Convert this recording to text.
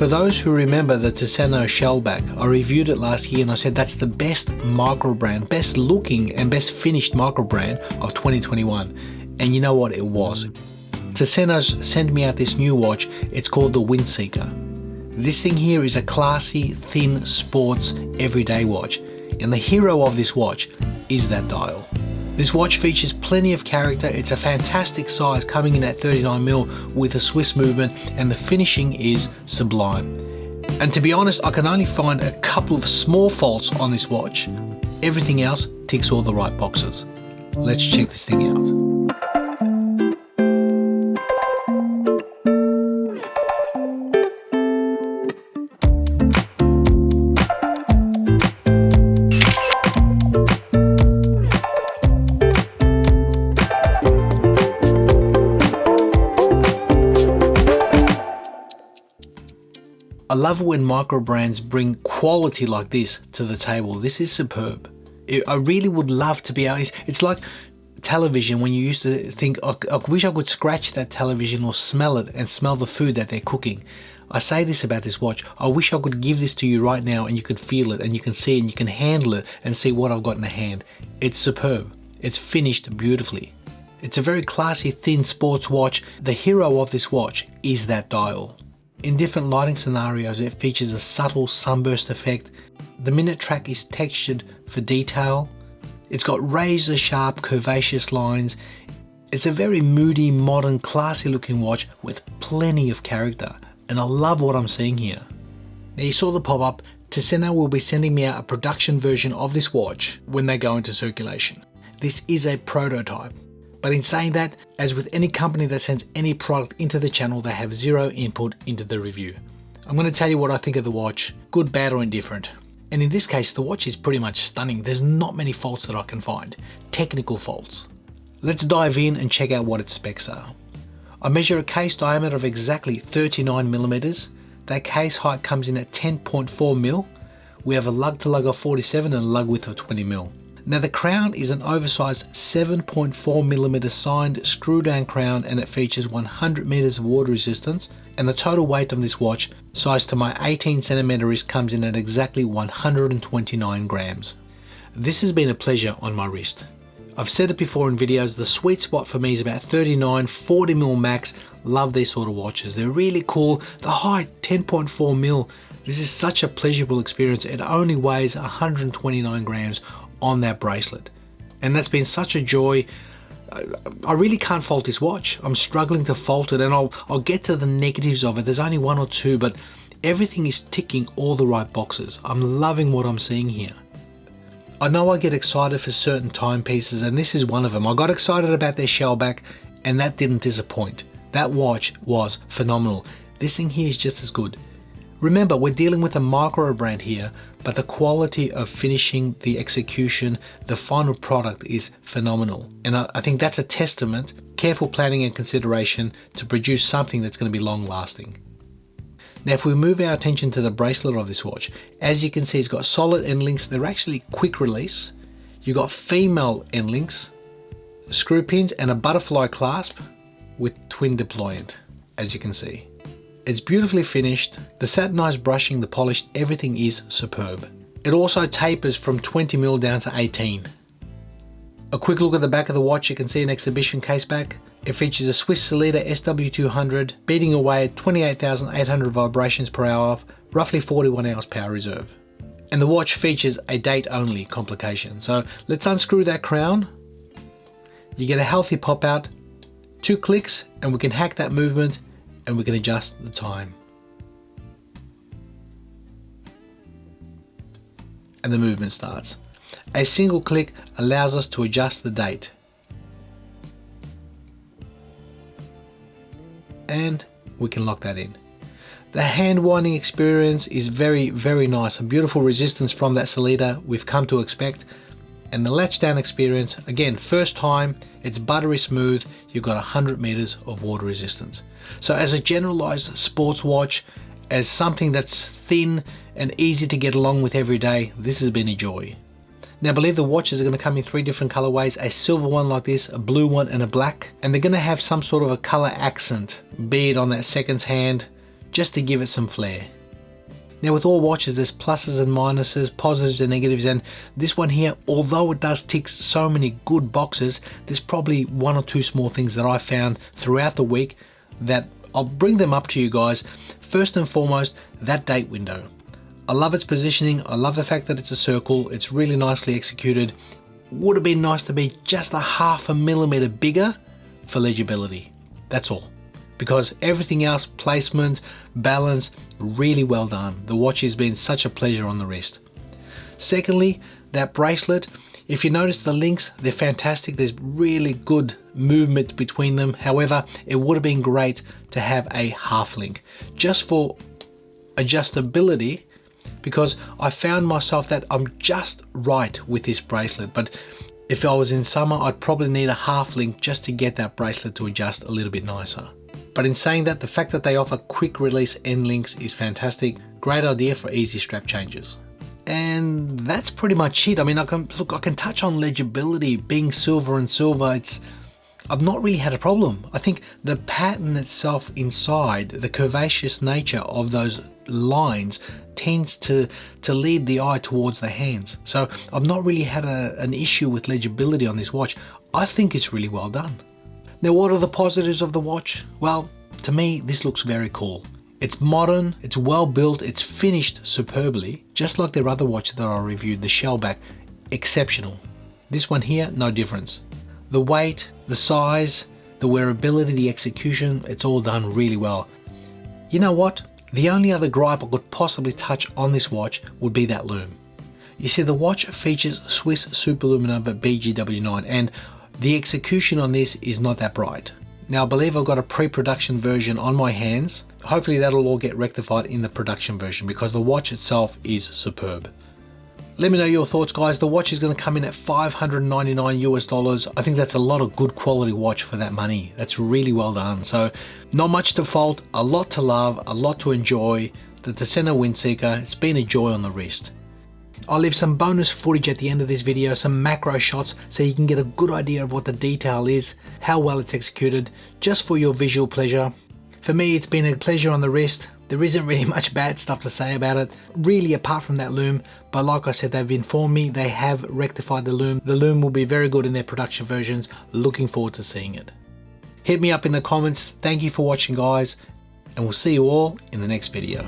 For those who remember the Tuseno Shellback, I reviewed it last year and I said that's the best micro brand, best looking and best finished micro brand of 2021. And you know what, it was. Tuseno's sent me out this new watch. It's called the Windseeker. This thing here is a classy, thin, sports, everyday watch. And the hero of this watch is that dial. This watch features plenty of character. It's a fantastic size, coming in at 39mm with a Swiss movement, and the finishing is sublime. And to be honest, I can only find a couple of small faults on this watch. Everything else ticks all the right boxes. Let's check this thing out. I love when micro brands bring quality like this to the table. This is superb. I really would love to be able, it's like television when you used to think, I wish I could scratch that television or smell it and smell the food that they're cooking. I say this about this watch. I wish I could give this to you right now and you could feel it and you can see it and you can handle it and see what I've got in the hand. It's superb. It's finished beautifully. It's a very classy, thin sports watch. The hero of this watch is that dial. In different lighting scenarios, it features a subtle sunburst effect. The minute track is textured for detail. It's got razor sharp curvaceous lines. It's a very moody, modern, classy looking watch with plenty of character. And I love what I'm seeing here. Now you saw the pop-up. Tuseno will be sending me out a production version of this watch when they go into circulation. This is a prototype. But in saying that, as with any company that sends any product into the channel, they have zero input into the review. I'm going to tell you what I think of the watch, good, bad or indifferent. And in this case, the watch is pretty much stunning. There's not many faults that I can find, technical faults. Let's dive in and check out what its specs are. I measure a case diameter of exactly 39mm. That case height comes in at 10.4mm. We have a lug to lug of 47 and a lug width of 20mm. Now the crown is an oversized 7.4mm signed screw down crown, and it features 100 meters of water resistance, and the total weight of this watch, sized to my 18cm wrist, comes in at exactly 129 grams. This has been a pleasure on my wrist. I've said it before in videos, the sweet spot for me is about 39-40mm max. Love these sort of watches, they're really cool. The height, 10.4mm. This is such a pleasurable experience. It only weighs 129 grams on that bracelet, and that's been such a joy. I really can't fault this watch. I'm struggling to fault it, and I'll get to the negatives of it. There's only one or two, but everything is ticking all the right boxes. I'm loving what I'm seeing here. I know I get excited for certain timepieces, and this is one of them. I got excited about their Shellback, and that didn't disappoint. That watch was phenomenal. This thing here is just as good. Remember, we're dealing with a micro brand here, but the quality of finishing, the execution, the final product is phenomenal. And I think that's a testament, careful planning and consideration to produce something that's going to be long lasting. Now, if we move our attention to the bracelet of this watch, as you can see, it's got solid end links. They're actually quick release. You've got female end links, screw pins, and a butterfly clasp with twin deployant, as you can see. It's beautifully finished, the satinized brushing, the polish, everything is superb. It also tapers from 20mm down to 18. A quick look at the back of the watch, you can see an exhibition caseback. It features a Swiss Sellita SW200 beating away at 28,800 vibrations per hour, roughly 41 hours power reserve. And the watch features a date only complication. So let's unscrew that crown. You get a healthy pop out, 2 clicks, and we can hack that movement, and we can adjust the time. And the movement starts. A single click allows us to adjust the date. And we can lock that in. The hand winding experience is very, very nice. A beautiful resistance from that Sellita we've come to expect. And the latch down experience, again, first time, it's buttery smooth. You've got 100 meters of water resistance. So as a generalized sports watch, as something that's thin and easy to get along with every day, this has been a joy. Now I believe the watches are going to come in 3 different colorways, a silver one like this, a blue one, and a black. And they're going to have some sort of a color accent, be it on that second hand, just to give it some flair. Now with all watches, there's pluses and minuses, positives and negatives, and this one here, although it does tick so many good boxes, there's probably one or two small things that I found throughout the week that I'll bring them up to you guys. First and foremost, that date window. I love its positioning, I love the fact that it's a circle, it's really nicely executed. Would have been nice to be just a half a millimeter bigger for legibility, that's all. Because everything else, placement, balance, really well done. The watch has been such a pleasure on the wrist. Secondly, that bracelet, if you notice the links, they're fantastic. There's really good movement between them. However, it would have been great to have a half link just for adjustability, because I found myself that I'm just right with this bracelet, but if I was in summer, I'd probably need a half link just to get that bracelet to adjust a little bit nicer. But in saying that, the fact that they offer quick release end links is fantastic. Great idea for easy strap changes. And that's pretty much it. I mean, I can touch on legibility, being silver and silver. I've not really had a problem. I think the pattern itself inside, the curvaceous nature of those lines tends to lead the eye towards the hands. So I've not really had an issue with legibility on this watch. I think it's really well done. Now, what are the positives of the watch? Well, to me, this looks very cool. It's modern, it's well built, it's finished superbly, just like their other watch that I reviewed, the Shellback, exceptional. This one here, no difference. The weight, the size, the wearability, the execution, it's all done really well. You know what? The only other gripe I could possibly touch on this watch would be that lume. You see, the watch features Swiss Superluminova BGW9, and the execution on this is not that bright. Now I believe I've got a pre-production version on my hands. Hopefully that'll all get rectified in the production version, because the watch itself is superb. Let me know your thoughts, guys. The watch is going to come in at $599 US. I think that's a lot of good quality watch for that money. That's really well done. So not much to fault, a lot to love, a lot to enjoy. The Tuseno Windseeker, it's been a joy on the wrist. I'll leave some bonus footage at the end of this video, some macro shots, so you can get a good idea of what the detail is, how well it's executed, just for your visual pleasure. For me, it's been a pleasure on the wrist. There isn't really much bad stuff to say about it, really, apart from that lume. But like I said, they've informed me they have rectified the lume. The lume will be very good in their production versions. Looking forward to seeing it. Hit me up in the comments. Thank you for watching, guys, and we'll see you all in the next video.